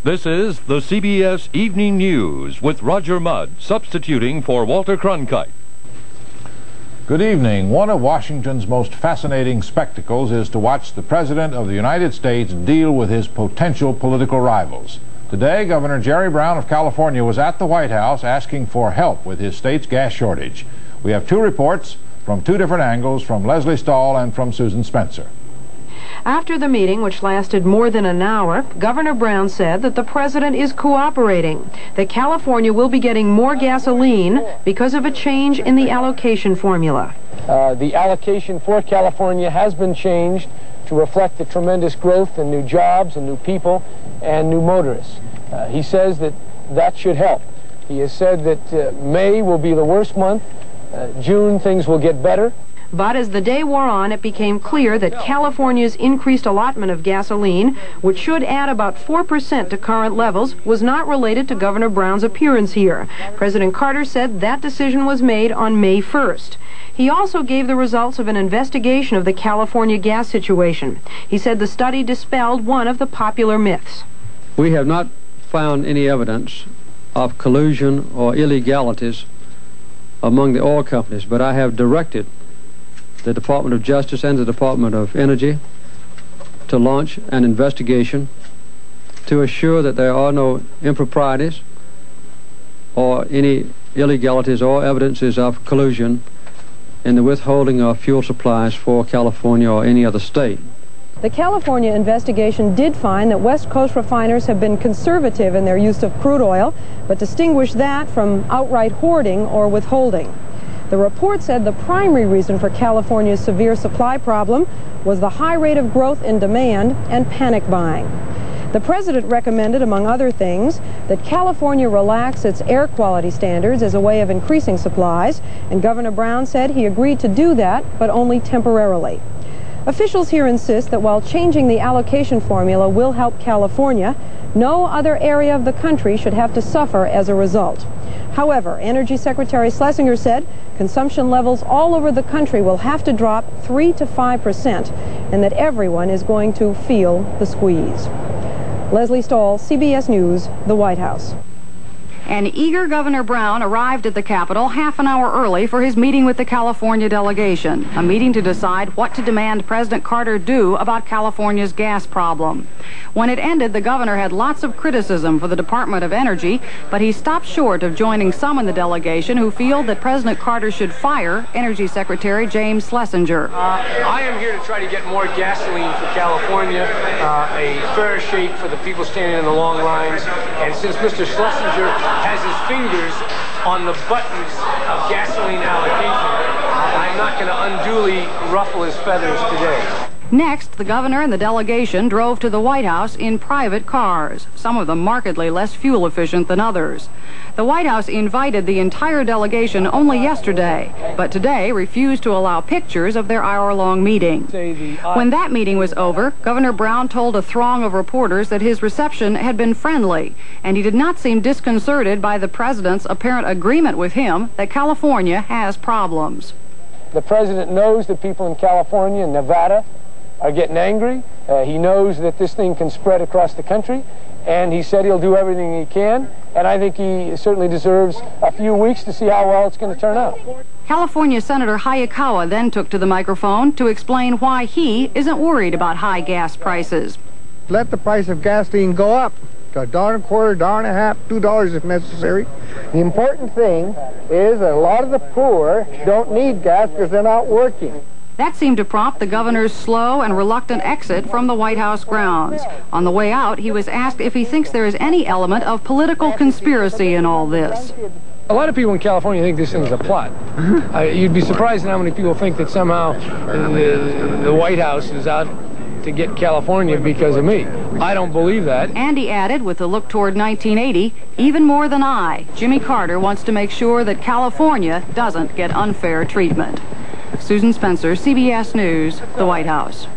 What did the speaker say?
This is the CBS Evening News with Roger Mudd substituting for Walter Cronkite. Good evening. One of Washington's most fascinating spectacles is to watch the President of the United States deal with his potential political rivals. Today, Governor Jerry Brown of California was at the White House asking for help with his state's gas shortage. We have two reports from two different angles, from Leslie Stahl and from Susan Spencer. After the meeting, which lasted more than an hour, Governor Brown said that the president is cooperating, that California will be getting more gasoline because of a change in the allocation formula. The allocation for California has been changed to reflect the tremendous growth in new jobs and new people and new motorists. He says that that should help. He has said that May will be the worst month. June, things will get better. But as the day wore on, it became clear that California's increased allotment of gasoline, which should add about 4% to current levels, was not related to Governor Brown's appearance here. President Carter said that decision was made on May 1st. He also gave the results of an investigation of the California gas situation. He said the study dispelled one of the popular myths. We have not found any evidence of collusion or illegalities among the oil companies, but I have directed the Department of Justice and the Department of Energy to launch an investigation to assure that there are no improprieties or any illegalities or evidences of collusion in the withholding of fuel supplies for California or any other state. The California investigation did find that West Coast refiners have been conservative in their use of crude oil, but distinguished that from outright hoarding or withholding. The report said the primary reason for California's severe supply problem was the high rate of growth in demand and panic buying. The president recommended, among other things, that California relax its air quality standards as a way of increasing supplies, and Governor Brown said he agreed to do that, but only temporarily. Officials here insist that while changing the allocation formula will help California, no other area of the country should have to suffer as a result. However, Energy Secretary Schlesinger said consumption levels all over the country will have to drop 3 to 5%, and that everyone is going to feel the squeeze. Leslie Stahl, CBS News, the White House. An eager Governor Brown arrived at the Capitol half an hour early for his meeting with the California delegation, a meeting to decide what to demand President Carter do about California's gas problem. When it ended, the governor had lots of criticism for the Department of Energy, but he stopped short of joining some in the delegation who feel that President Carter should fire Energy Secretary James Schlesinger. I am here to try to get more gasoline for California, a fair shake for the people standing in the long lines, and since Mr. Schlesinger has his fingers on the buttons of gasoline allocation, I'm not going to unduly ruffle his feathers today. Next, the governor and the delegation drove to the White House in private cars, some of them markedly less fuel efficient than others. The White House invited the entire delegation only yesterday, but today refused to allow pictures of their hour-long meeting. When that meeting was over, Governor Brown told a throng of reporters that his reception had been friendly, and he did not seem disconcerted by the president's apparent agreement with him that California has problems. The president knows that people in California and Nevada are getting angry. He knows that this thing can spread across the country, and he said he'll do everything he can, and I think he certainly deserves a few weeks to see how well it's going to turn out. California Senator Hayakawa then took to the microphone to explain why he isn't worried about high gas prices. Let the price of gasoline go up to $1.25, $1.50, $2 if necessary. The important thing is that a lot of the poor don't need gas because they're not working. That seemed to prompt the governor's slow and reluctant exit from the White House grounds. On the way out, he was asked if he thinks there is any element of political conspiracy in all this. A lot of people in California think this thing is a plot. You'd be surprised at how many people think that somehow the White House is out to get California because of me. I don't believe that. And he added, with a look toward 1980, even more than I, Jimmy Carter wants to make sure that California doesn't get unfair treatment. Susan Spencer, CBS News, the White House.